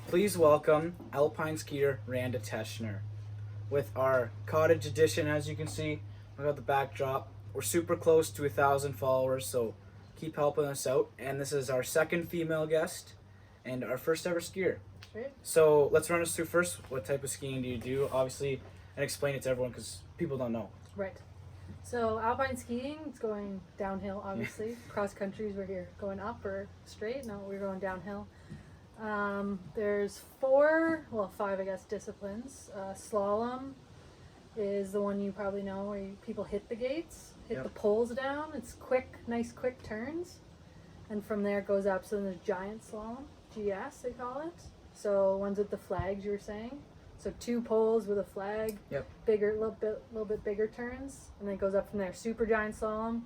Please welcome Alpine skier Randa Teschner. With our cottage edition, as you can see, we got the backdrop. We're super close to 1,000 followers, so keep helping us out. And this is our second female guest and our first ever skier. Right. So let's run us through first. What type of skiing do you do? Obviously, and explain it to everyone because people don't know. Right. So alpine skiing, it's going downhill, obviously. Cross countries, we're here going up or straight. No, we're going downhill. There's five, I guess, disciplines. Slalom is the one you probably know, where people hit the gates, hit the poles down. It's quick, nice quick turns. And from there it goes up. So then there's giant slalom, GS they call it. So ones with the flags you were saying. So 2 poles with a flag, bigger, little bit bigger turns, and then it goes up from there. Super giant slalom.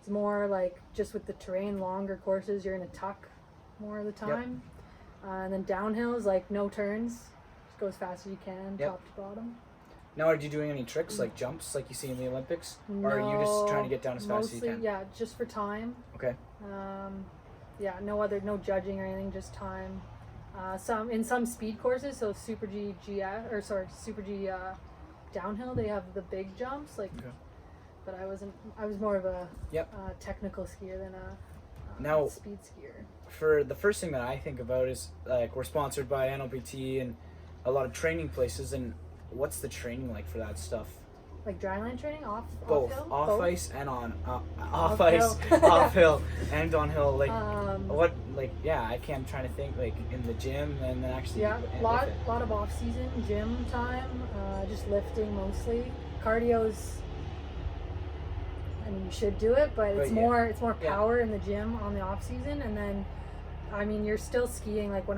It's more like just with the terrain, longer courses. You're in a tuck more of the time. And then downhill is like no turns, just go as fast as you can, top to bottom. Now, are you doing any tricks like jumps, like you see in the Olympics, or are you just trying to get down as fast as you can? Yeah, just for time. Okay. No judging or anything, just time. Some speed courses, so Super G downhill, they have the big jumps, like. Okay. But I was more of a technical skier than a speed skier. For the first thing that I think about is like we're sponsored by NLPT and a lot of training places, and what's the training like for that stuff? Like dryland training, off hill? Off ice and on off ice, off hill and on hill. Like I can't. I'm trying to think like in the gym and then actually. Lot of off season gym time, just lifting mostly. Cardio's. I mean, you should do it, but it's more power in the gym on the off season, and then, I mean, you're still skiing like when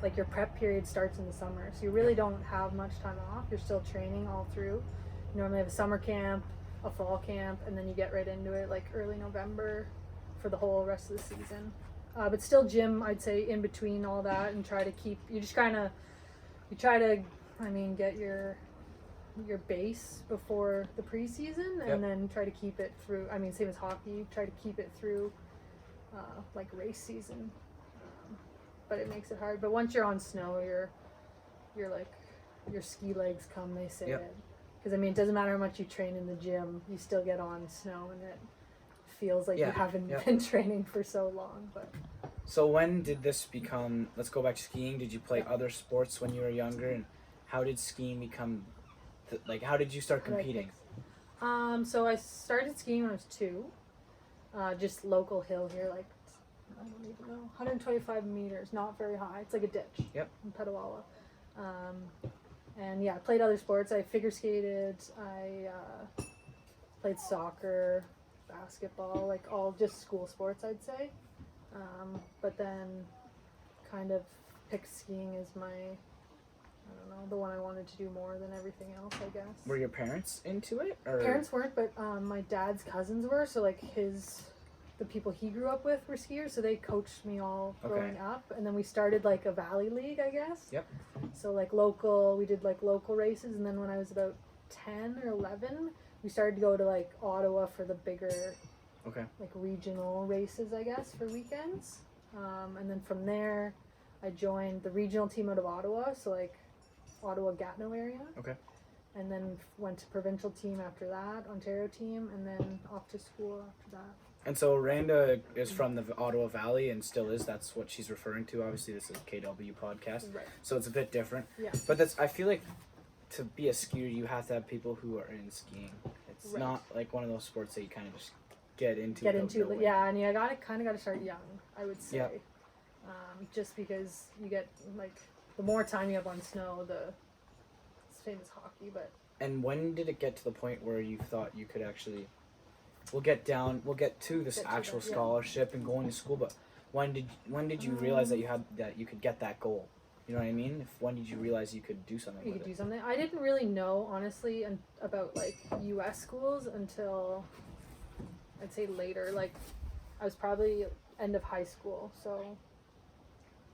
like your prep period starts in the summer, so you really don't have much time off. You're still training all through. You normally have a summer camp, a fall camp, and then you get right into it like early November for the whole rest of the season. But still gym, I'd say, in between all that, and try to keep. Get your base before the preseason, and then try to keep it through. I mean, same as hockey, try to keep it through like race season. But it makes it hard. But once you're on snow, you're like, your ski legs come, they say it. Because I mean, it doesn't matter how much you train in the gym, you still get on snow and it feels like you haven't been training for so long. But so when did this become, let's go back to skiing, did you play other sports when you were younger, and how did skiing become how did you start competing? So I started skiing when I was 2. Just local hill here, like, I don't even know, 125 meters, not very high. It's like a ditch in Petawawa. I played other sports. I figure skated. I played soccer, basketball, like all just school sports, I'd say. But then kind of picked skiing as my, the one I wanted to do more than everything else, I guess. Were your parents into it? Or? Parents weren't, but my dad's cousins were. So like the people he grew up with were skiers, so they coached me all growing up. And then we started like a valley league, I guess. Yep. So like we did like local races, and then when I was about 10 or 11, we started to go to like Ottawa for the bigger, like regional races, I guess, for weekends. And then from there, I joined the regional team out of Ottawa, so like Ottawa-Gatineau area. Okay. And then went to provincial team after that, Ontario team, and then off to school after that. And so Randa is from the Ottawa Valley and still is. That's what she's referring to. Obviously, this is a KW podcast, so it's a bit different. Yeah. But I feel like to be a skier, you have to have people who are in skiing. It's not like one of those sports that you kind of just get into. And you kind of got to start young, I would say. Yep. Just because you get like, the more time you have on snow, it's famous hockey, but. And when did it get to the point where you thought you could actually? We'll get to this actual scholarship and going to school, but when did you realize that you could get that goal? You know what I mean? When did you realize you could do something? You could do something. I didn't really know, honestly, about like U.S. schools until I'd say later. Like, I was probably end of high school, so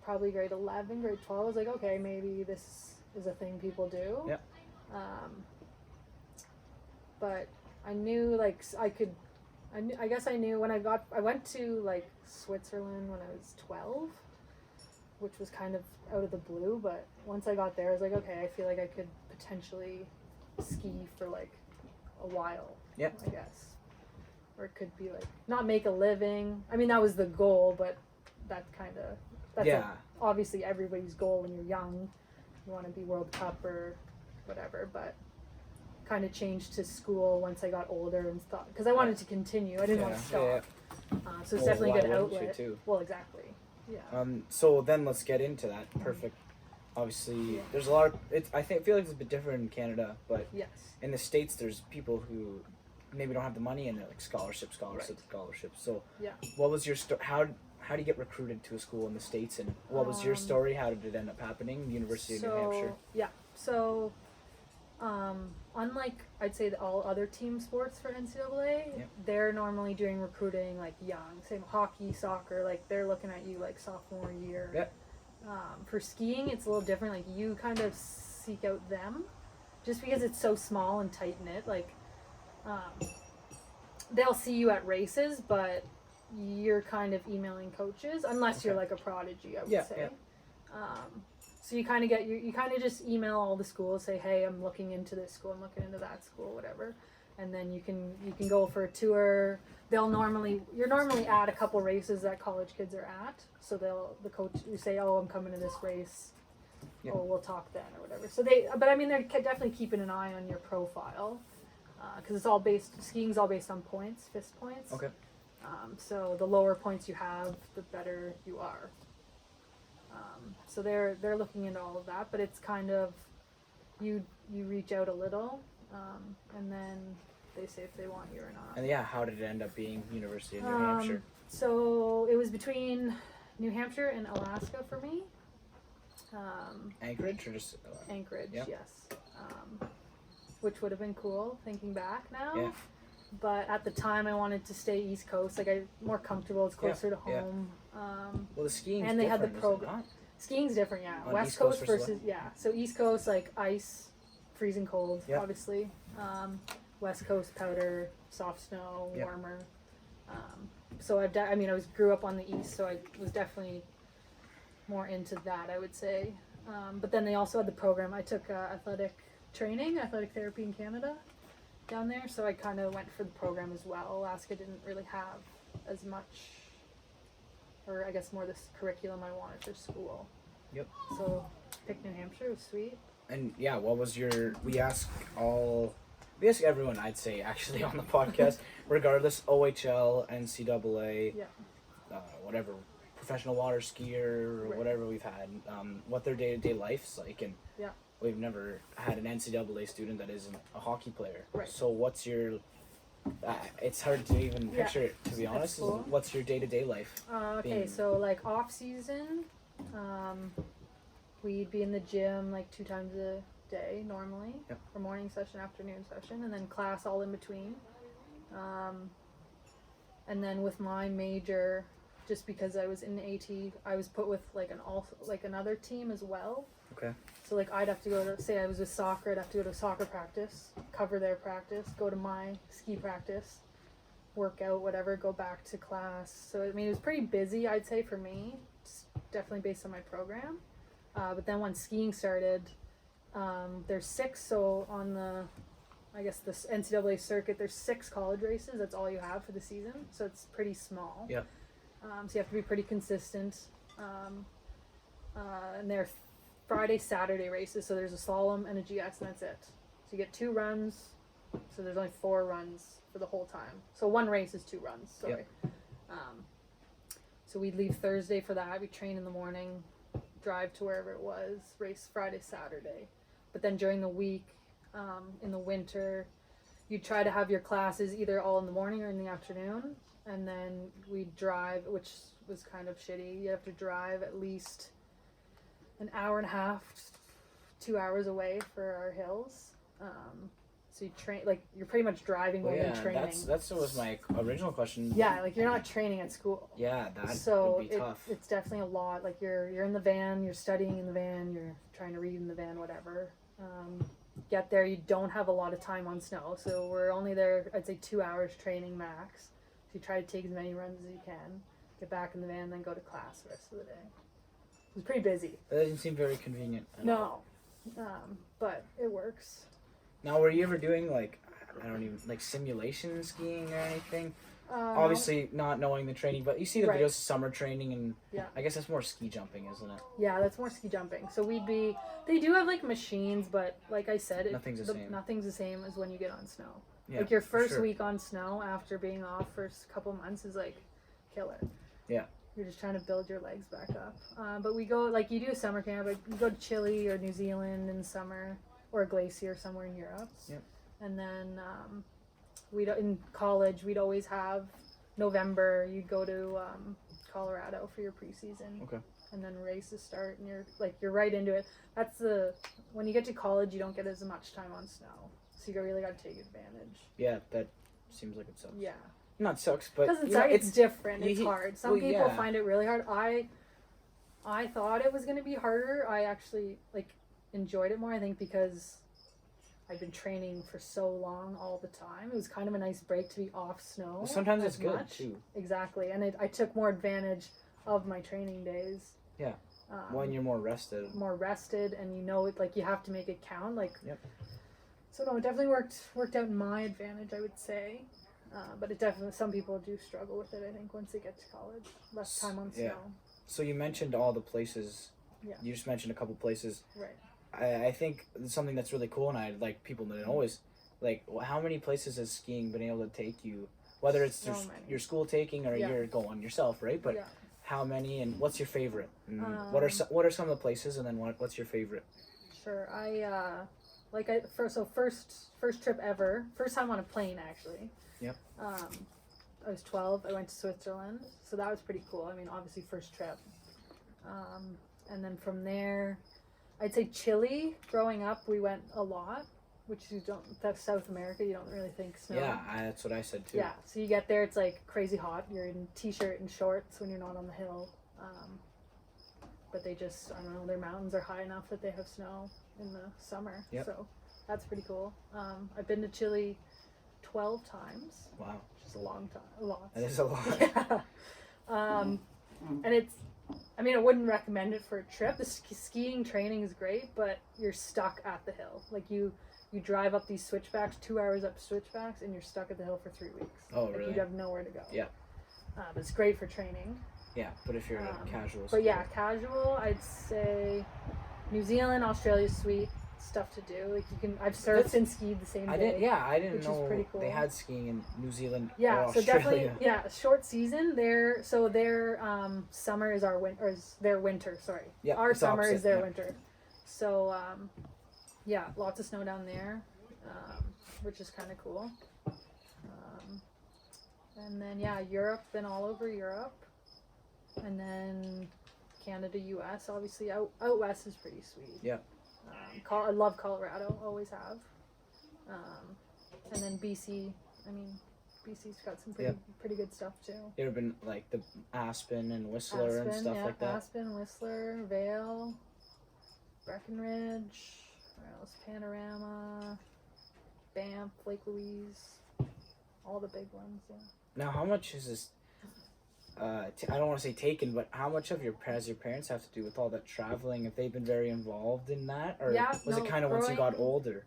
probably grade 11, grade 12. I was like, okay, maybe this is a thing people do. Yep. But I knew like I guess I knew when I went to like Switzerland when I was 12. which was kind of out of the blue. But once I got there, I was like, okay, I feel like I could potentially ski for like a while. Yep. I guess. Or it could be like not make a living. I mean, that was the goal, but that's obviously everybody's goal when you're young. You want to be World Cup or whatever, but kind of changed to school once I got older and thought, because I wanted to continue. I didn't want to stop. So it's definitely a good outlet. Too? Well, exactly. Yeah. So then let's get into that. Perfect. Obviously, there's a lot of I feel like it's a bit different in Canada, but yes. In the States, there's people who maybe don't have the money and they're like scholarships. So what was your how do you get recruited to a school in the States, and what was your story? How did it end up happening? University of New Hampshire. Yeah. So unlike I'd say all other team sports for NCAA, they're normally doing recruiting like young, same hockey, soccer, like they're looking at you like sophomore year. Yeah. For skiing, it's a little different. Like you kind of seek out them, just because it's so small and tight knit. Like, they'll see you at races, but you're kind of emailing coaches unless you're like a prodigy. I would say. Yeah. So you kind of you kind of just email all the schools, say, hey, I'm looking into this school, I'm looking into that school, whatever, and then you can go for a tour. You're normally at a couple races that college kids are at, so the coach you say, oh, I'm coming to this race, oh, we'll talk then or whatever. So they're definitely keeping an eye on your profile, because it's all skiing's all based on points, FIST points. Okay. So the lower points you have, the better you are. So they're looking into all of that, but it's kind of you reach out a little, and then they say if they want you or not. And how did it end up being University of New Hampshire? So it was between New Hampshire and Alaska for me. Anchorage or just Anchorage, yes. Which would have been cool thinking back now. Yeah. But at the time, I wanted to stay East Coast. Like I'm more comfortable. It's closer to home. Well, the skiing and they had the program. Skiing's different, yeah. On West East Coast versus So East Coast like ice, freezing cold, obviously. West Coast powder, soft snow, warmer. So I grew up on the East, so I was definitely more into that, I would say. But then they also had the program. I took athletic therapy in Canada down there, so I kind of went for the program as well. Alaska didn't really have as much, or I guess more this curriculum I wanted for school. Yep. So picked New Hampshire. It was sweet. And what was we ask everyone, I'd say, actually, on the podcast, regardless, OHL, NCAA, whatever, professional water skier, or whatever we've had, what their day-to-day life's like, and we've never had an NCAA student that isn't a hockey player. Right. So what's your, it's hard to even picture it, to be honest. Cool. What's your day-to-day life? Okay, so like off season, we'd be in the gym like 2 times a day normally, for morning session, afternoon session, and then class all in between. And then with my major, just because I was in AT, I was put with like another team as well. Okay. So like I'd have to go to, say I was with soccer, I'd have to go to soccer practice, cover their practice, go to my ski practice, work out, whatever, go back to class. So I mean it was pretty busy, I'd say, for me. It's definitely based on my program. But then when skiing started, there's 6, so on the NCAA circuit, there's 6 college races. That's all you have for the season, so it's pretty small. Yeah. So you have to be pretty consistent. And they're Friday, Saturday races, so there's a slalom and a GS, and that's it. So you get 2 runs, so there's only 4 runs for the whole time. So 1 race is 2 runs, sorry. So we'd leave Thursday for that, we'd train in the morning, drive to wherever it was, race Friday, Saturday. But then during the week, in the winter, you'd try to have your classes either all in the morning or in the afternoon, and then we'd drive, which was kind of shitty. You have to drive at least an hour and a half, 2 hours away for our hills. So you train, like you're pretty much driving more than training. That's was my original question. Yeah, like you're not training at school. Yeah, that would be tough. It's definitely a lot. Like you're in the van, you're studying in the van, you're trying to read in the van, whatever. Get there, you don't have a lot of time on snow, so we're only there, I'd say 2 hours training max. So you try to take as many runs as you can, get back in the van, then go to class the rest of the day. It was pretty busy. That doesn't seem very convenient. No, but it works. Now, were you ever doing like, I don't even, like simulation skiing or anything? Obviously not knowing the training, but you see the videos of summer training, and I guess that's more ski jumping, isn't it? Yeah, that's more ski jumping. So they do have like machines, but like I said, nothing's the same as when you get on snow. Yeah, like your first week on snow after being off for a couple months is like killer. Yeah. You're just trying to build your legs back up. But we go, like you do a summer camp, like you go to Chile or New Zealand in summer, or a glacier somewhere in Europe. Yep. And then in college, we'd always have November, you'd go to Colorado for your preseason. Okay. And then races start, and you're right into it. When you get to college, you don't get as much time on snow. So you really got to take advantage. Yeah, that seems like it sucks. Yeah. Not sucks, but it's different. It's hard. Some people find it really hard. I thought it was going to be harder. I actually enjoyed it more, I think, because I've been training for so long all the time. It was kind of a nice break to be off snow. Well, sometimes it's good too. Exactly, and I took more advantage of my training days. Yeah. When you're more rested. And you have to make it count. Yep. So no, it definitely worked out in my advantage, I would say. But it definitely, some people do struggle with it, I think, once they get to college. Less time on snow. Yeah. So you mentioned all the places. Yeah. You just mentioned a couple places. Right. I think something that's really cool, and I'd like people to know is, how many places has skiing been able to take you? Whether it's your school taking or you're going yourself, right? But how many, and what's your favorite? And what are some of the places, and then what's your favorite? Sure. First trip ever. First time on a plane, actually. Yep. I was 12. I went to Switzerland, so that was pretty cool. I mean, obviously first trip. And then from there, I'd say Chile. Growing up, we went a lot, which that's South America. You don't really think snow. Yeah, that's what I said too. Yeah, so you get there, it's like crazy hot. You're in t-shirt and shorts when you're not on the hill. But they just, I don't know, their mountains are high enough that they have snow in the summer. Yep. So that's pretty cool. I've been to Chile 12 times. Wow. Which is a long time. A lot. That is a lot. Yeah. And I wouldn't recommend it for a trip. The skiing training is great, but you're stuck at the hill. Like you drive up these switchbacks, 2 hours up switchbacks, and you're stuck at the hill for 3 weeks. Oh, really? You have nowhere to go. Yeah. But it's great for training. Yeah, but if you're a casual. But yeah, casual, I'd say New Zealand, Australia's sweet. Stuff to do. I've surfed and skied the same day. I didn't know pretty cool. they had skiing in New Zealand. Yeah, or so Australia. definitely, short season. Their summer is their winter. Sorry, yeah, our summer is their yeah. winter. So lots of snow down there, which is kind of cool. And then Europe. Been all over Europe, and then Canada, U.S. Obviously, out west is pretty sweet. Yeah. I love Colorado, always have. And then BC. BC's got some pretty good stuff too. You ever been the Aspen and Whistler and stuff like that? Aspen, Whistler, Vail, Breckenridge, where else? Panorama, Banff, Lake Louise, all the big ones. Yeah. Now, how much is this? I don't want to say taken, but how much of your parents have to do with all that traveling? Have they been very involved in that, or was it kind of once you got older?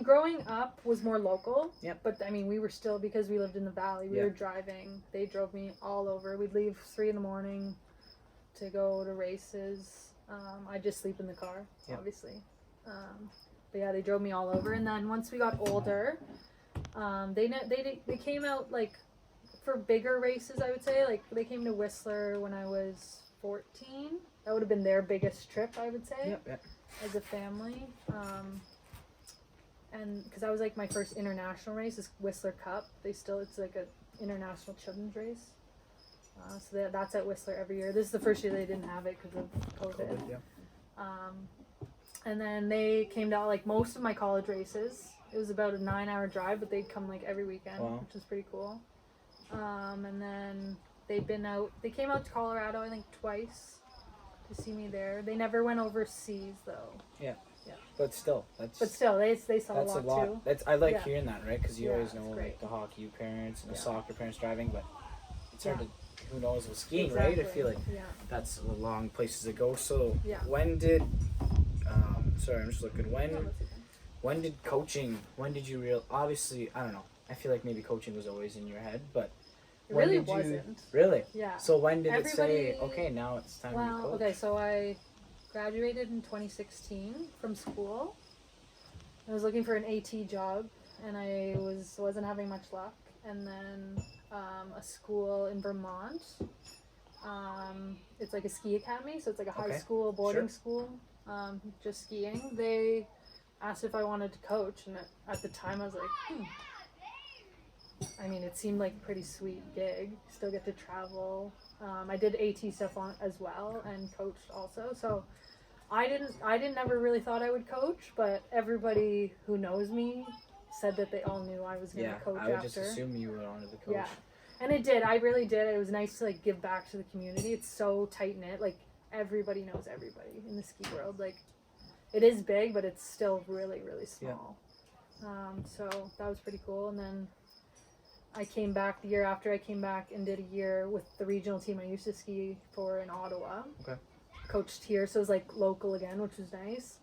Growing up was more local. Yep. But we were still, because we lived in the valley. We were driving. They drove me all over. We'd leave 3 a.m. to go to races. I'd just sleep in the car, obviously. But they drove me all over. And then once we got older, they came out for bigger races, I would say. They came to Whistler when I was 14. That would have been their biggest trip, I would say, as a family. And because that was my first international race, is Whistler Cup. It's an international children's race. So that's at Whistler every year. This is the first year they didn't have it because of COVID. And then they came to most of my college races. It was about a 9-hour drive, but they'd come every weekend, which was pretty cool. And then they came out to Colorado, I think, twice to see me there. They never went overseas though. Yeah. But still, they saw a lot too. I like hearing that, right? Because you always know the hockey parents and the soccer parents driving, but it's hard to. who knows with skiing, right? I feel like that's a long places to go. So when did sorry, I'm just looking. When did coaching? When did you obviously, I don't know. I feel like maybe coaching was always in your head, but it really wasn't. Really? Yeah. So when did it say, okay, now it's time to coach? Okay, so I graduated in 2016 from school. I was looking for an AT job, and I wasn't having much luck. And then a school in Vermont. It's like a ski academy, so it's like a high school boarding school, just skiing. They asked if I wanted to coach, and at the time I was like, I mean, it seemed like a pretty sweet gig. Still get to travel. I did AT stuff as well and coached also. So I didn't ever really thought I would coach, but everybody who knows me said that they all knew I was going to coach after. I would just assume you would wanted to coach. Yeah, and it did. I really did. It was nice to like give back to the community. It's so tight knit. Like everybody knows everybody in the ski world. Like it is big, but it's still really, really small. Yeah. So that was pretty cool. And then I came back the year after. I came back and did a year with the regional team I used to ski for in Ottawa. Okay. Coached here, so it was like local again, which was nice.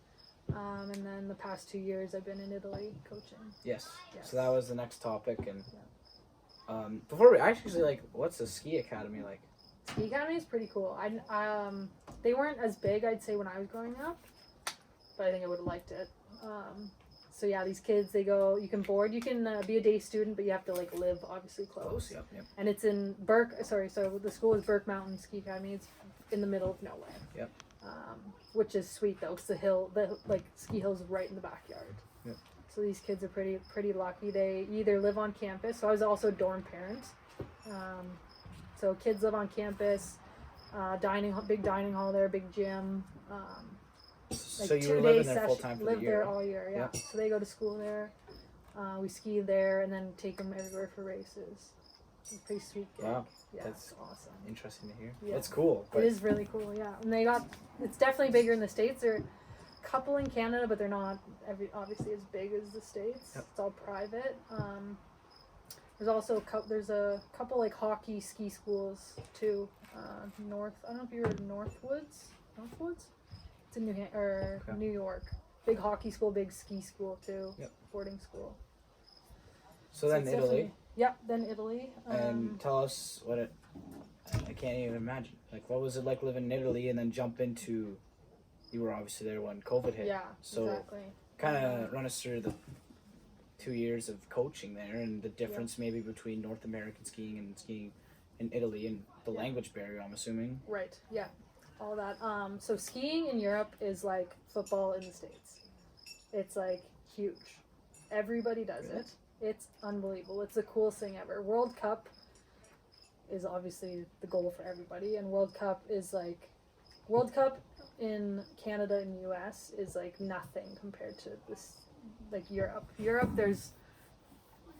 And then the past 2 years I've been in Italy coaching. Yes. So that was the next topic. And before we actually, like, what's the ski academy like? Ski academy is pretty cool. They weren't as big, I'd say, when I was growing up, but I think I would have liked it. So yeah, these kids, they go, you can board, you can be a day student, but you have to like live obviously close. Yep. And it's in so the school is Burke Mountain Ski Academy. It's in the middle of nowhere. Yep. Which is sweet though, because the ski hill's right in the backyard. Yep. So these kids are pretty lucky. They either live on campus. So I was also a dorm parent. So kids live on campus, big dining hall there, big gym. So you were living there full time for the year? Live there all year, yeah. Yep. So they go to school there. We ski there and then take them everywhere for races. It's a pretty sweet gig. Wow. Yeah, that's awesome. Interesting to hear. Yeah. That's cool. It is really cool, yeah. And it's definitely bigger in the States. There are a couple in Canada, but they're not obviously as big as the States. Yep. It's all private. There's also a couple like hockey ski schools too. I don't know if you heard of Northwoods? It's in New York. Big hockey school, big ski school too. Yep. Boarding school. So then Italy. Then Italy. And tell us I can't even imagine. Like, what was it like living in Italy and then jump into, you were obviously there when COVID hit. Yeah, so exactly. Kind of run us through the 2 years of coaching there and the difference maybe between North American skiing and skiing in Italy and the language barrier, I'm assuming. Right, yeah. All that. So skiing in Europe is like football in the States. It's like huge. Everybody does it. It's unbelievable. It's the coolest thing ever. World Cup is obviously the goal for everybody, and World Cup in Canada and US is like nothing compared to this, like Europe. Europe, there's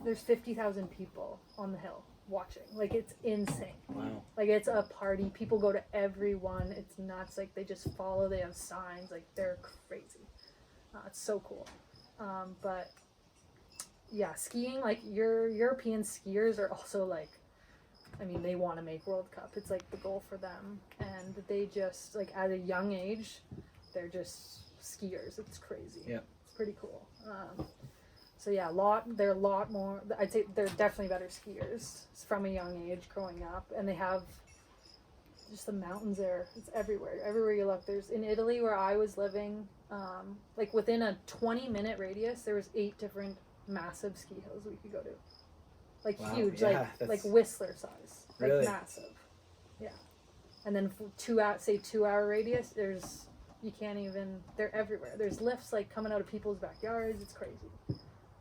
50,000 people on the hill watching. Like, it's insane. Wow. Like, it's a party. People go to every one. It's nuts. Like, they just follow. They have signs. Like, they're crazy. It's so cool. But yeah, skiing, like, your European skiers are also like, I mean, they want to make World Cup. It's like the goal for them. And they just, like, at a young age, they're just skiers. It's crazy. Yeah. It's pretty cool. So yeah, they're a lot more, I'd say they're definitely better skiers from a young age growing up. And they have just the mountains there. It's everywhere. Everywhere you look. There's, in Italy where I was living, like within a 20-minute radius, there was 8 different massive ski hills we could go to. Like, wow, huge, yeah, like Whistler size. Like, really? Massive. Yeah. And then for 2-hour radius, you can't even, they're everywhere. There's lifts like coming out of people's backyards. It's crazy.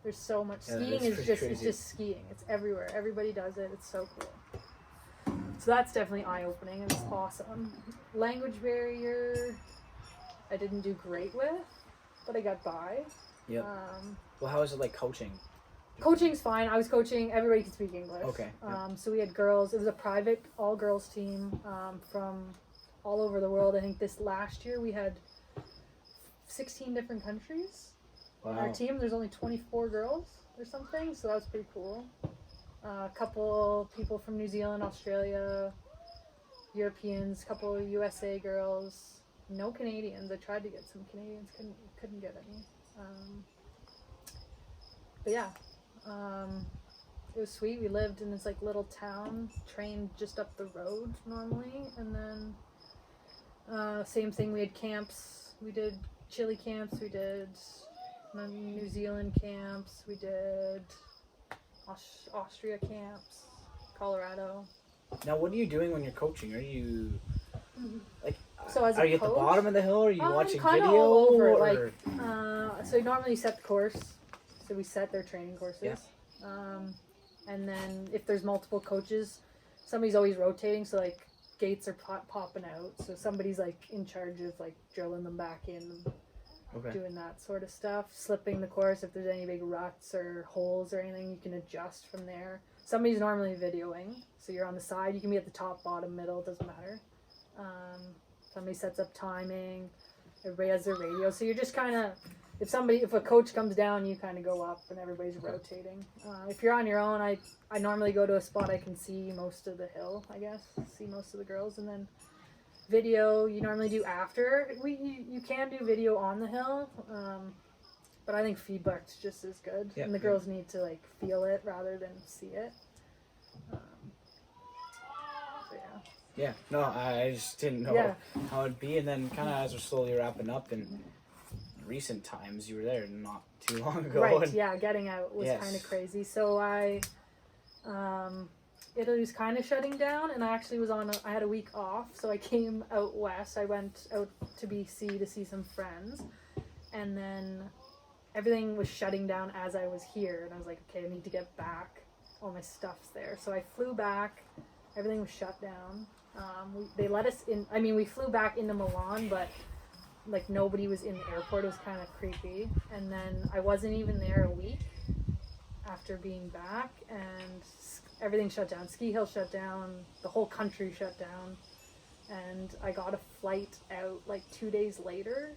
There's so much. Skiing it's just skiing. It's everywhere. Everybody does it. It's so cool. So that's definitely eye-opening. It's awesome. Language barrier, I didn't do great with, but I got by. Yeah. Well, how is it like coaching? Coaching's fine. I was coaching. Everybody can speak English. Okay. So we had girls. It was a private all-girls team from all over the world. I think this last year we had 16 different countries. Wow. On our team. There's only 24 girls or something, so that was pretty cool. A couple people from New Zealand, Australia, Europeans, a couple of USA girls, no Canadians. I tried to get some Canadians, couldn't get any. But yeah, it was sweet. We lived in this like little town, trained just up the road normally, and then same thing. We had camps. We did Chile camps. We did New Zealand camps. We did Austria camps, Colorado. Now, what are you doing when you're coaching? Are you like? So as a are you coach, at the bottom of the hill? Or are you watching video? All over. Or? Like, so normally you set the course. So we set their training courses. Yeah. And then if there's multiple coaches, somebody's always rotating. So like gates are popping out. So somebody's like in charge of like drilling them back in, doing that sort of stuff. Slipping the course if there's any big ruts or holes or anything, you can adjust from there. Somebody's normally videoing. So you're on the side. You can be at the top, bottom, middle. It doesn't matter. Somebody sets up timing. Everybody has their radio. So you're just kind of, if a coach comes down, you kind of go up and everybody's rotating. If you're on your own, I normally go to a spot I can see most of the hill, I guess. See most of the girls. And then video, you normally do after. You can do video on the hill. But I think feedback's just as good. Yep. And the girls need to like feel it rather than see it. Yeah, no, I just didn't know how it'd be. And then kind of as we're slowly wrapping up, in recent times, you were there not too long ago. Right, yeah, getting out was kind of crazy. So Italy was kind of shutting down, and I actually was I had a week off, so I came out west. I went out to BC to see some friends, and then everything was shutting down as I was here, and I was like, okay, I need to get back. All my stuff's there. So I flew back. Everything was shut down. They let us in. I mean, we flew back into Milan, but like nobody was in the airport. It was kind of creepy. And then I wasn't even there a week after being back, and everything shut down. Ski hill shut down. The whole country shut down. And I got a flight out like 2 days later,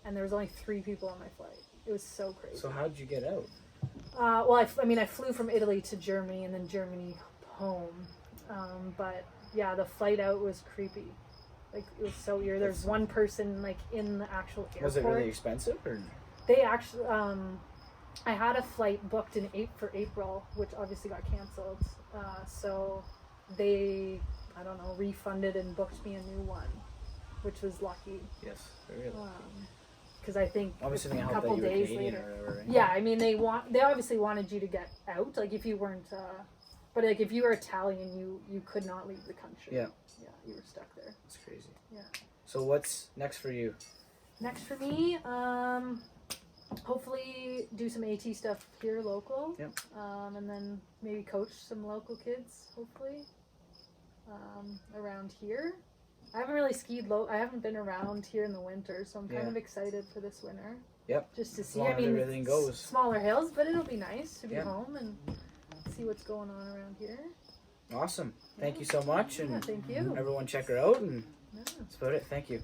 and there was only 3 people on my flight. It was so crazy. So how did you get out? Well, I flew from Italy to Germany and then Germany home. But yeah, the flight out was creepy. Like, it was so weird. There's one person like in the actual airport. Was it really expensive or? They actually, I had a flight booked for April, which obviously got canceled. So they, I don't know, refunded and booked me a new one, which was lucky. Yes, very lucky. Because I think obviously a couple days later. Or whatever, right? Yeah, I mean they obviously wanted you to get out. Like if you weren't. But like if you were Italian, you could not leave the country. Yeah. Yeah, you were stuck there. That's crazy. Yeah. So what's next for you? Next for me, hopefully do some AT stuff here local. Yep. And then maybe coach some local kids, hopefully. Around here. I haven't really skied I haven't been around here in the winter, so I'm kind of excited for this winter. Yep. Just to see. I mean, everything goes. Smaller hills, but it'll be nice to be home and see what's going on around here. Awesome. Thank you so much. And thank you. Everyone check her out. And that's about it. Thank you.